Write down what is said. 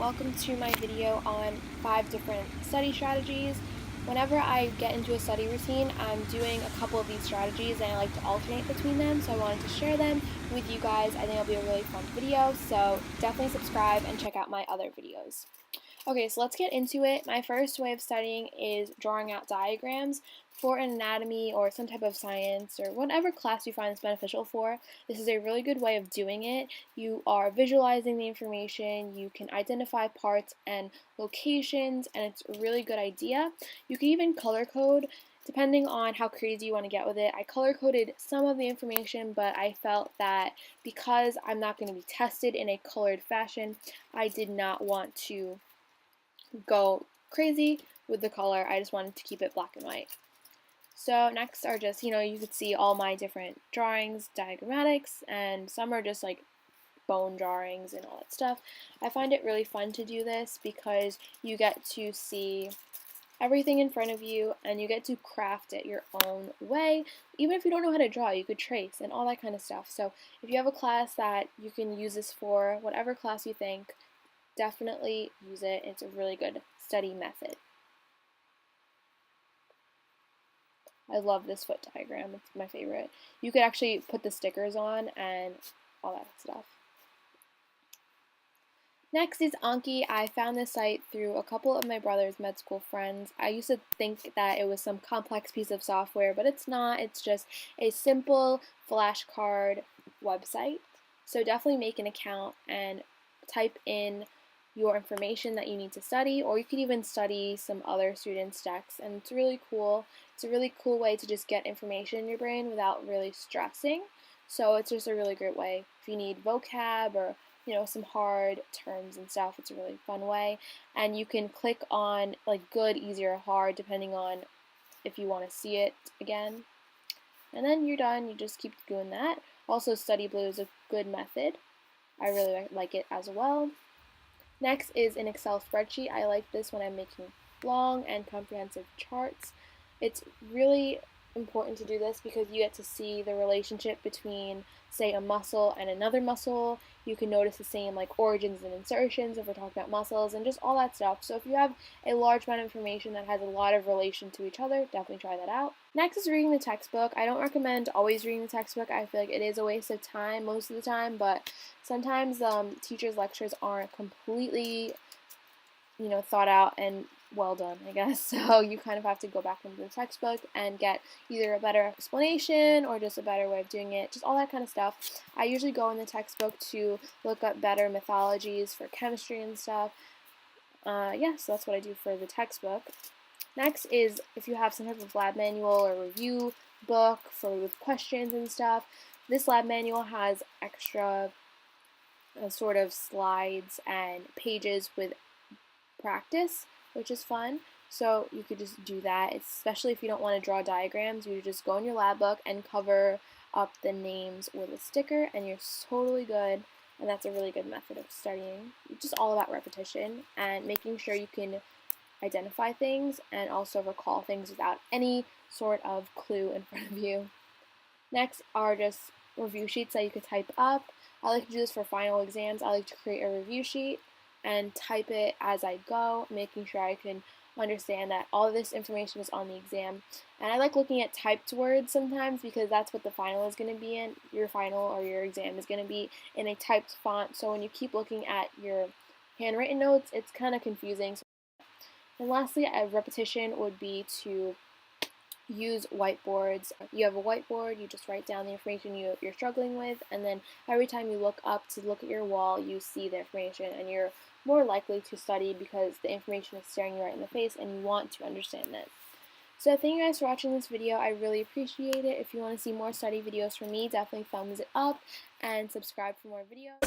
welcome to my video on 5 different study strategies. Whenever I get into a study routine, I'm doing a couple of these strategies and I like to alternate between them, so I wanted to share them with you guys. I think it'll be a really fun video, so definitely subscribe and check out my other videos. Okay, so let's get into it. My first way of studying is drawing out diagrams for an anatomy or some type of science or whatever class you find this beneficial for. This is a really good way of doing it. You are visualizing the information, you can identify parts and locations, and it's a really good idea. You can even color code depending on how crazy you want to get with it. I color coded some of the information, but I felt that because I'm not going to be tested in a colored fashion, I did not want to go crazy with the color. I just wanted to keep it black and white. So next are just, you could see all my different drawings, diagrammatics, and some are just like bone drawings and all that stuff. I find it really fun to do this because you get to see everything in front of you and you get to craft it your own way. Even if you don't know how to draw, you could trace and all that kind of stuff. So if you have a class that you can use this for, whatever class you think, definitely use it. It's a really good study method. I love this foot diagram. It's my favorite. You could actually put the stickers on and all that stuff. Next is OnKey. I found this site through a couple of my brother's med school friends. I used to think that it was some complex piece of software, but it's not. It's just a simple flashcard website. So definitely make an account and type in your information that you need to study, or you could even study some other students' texts, and it's really cool. It's a really cool way to just get information in your brain without really stressing. So it's just a really great way. If you need vocab or some hard terms and stuff, it's a really fun way. And you can click on like good, easy, or hard depending on if you want to see it again. And then you're done. You just keep doing that. Also, Study Blue is a good method. I really like it as well. Next is an Excel spreadsheet. I like this when I'm making long and comprehensive charts. It's really important to do this because you get to see the relationship between, say, a muscle and another muscle. You can notice the same like origins and insertions if we're talking about muscles and just all that stuff. So if you have a large amount of information that has a lot of relation to each other, definitely try that out. Next is reading the textbook. I don't recommend always reading the textbook. I feel like it is a waste of time most of the time, but sometimes teachers' lectures aren't completely thought out and well done, I guess. So you kind of have to go back into the textbook and get either a better explanation or just a better way of doing it, just all that kind of stuff. I usually go in the textbook to look up better methodologies for chemistry and stuff. So that's what I do for the textbook. Next is if you have some type of lab manual or review book with questions and stuff. This lab manual has extra sort of slides and pages with practice, which is fun. So you could just do that, especially if you don't want to draw diagrams. You just go in your lab book and cover up the names with a sticker and you're totally good. And that's a really good method of studying. It's just all about repetition and making sure you can identify things and also recall things without any sort of clue in front of you. Next are just review sheets that you could type up. I like to do this for final exams. I like to create a review sheet and type it as I go, making sure I can understand that all of this information is on the exam. And I like looking at typed words sometimes because that's what the final is going to be in. Your final or your exam is going to be in a typed font, so when you keep looking at your handwritten notes, it's kind of confusing. And lastly, a repetition would be to use whiteboards. You have a whiteboard, you just write down the information you're struggling with, and then every time you look up to look at your wall, you see the information, and you're more likely to study because the information is staring you right in the face and you want to understand it. So thank you guys for watching this video. I really appreciate it. If you want to see more study videos from me, definitely thumbs it up and subscribe for more videos.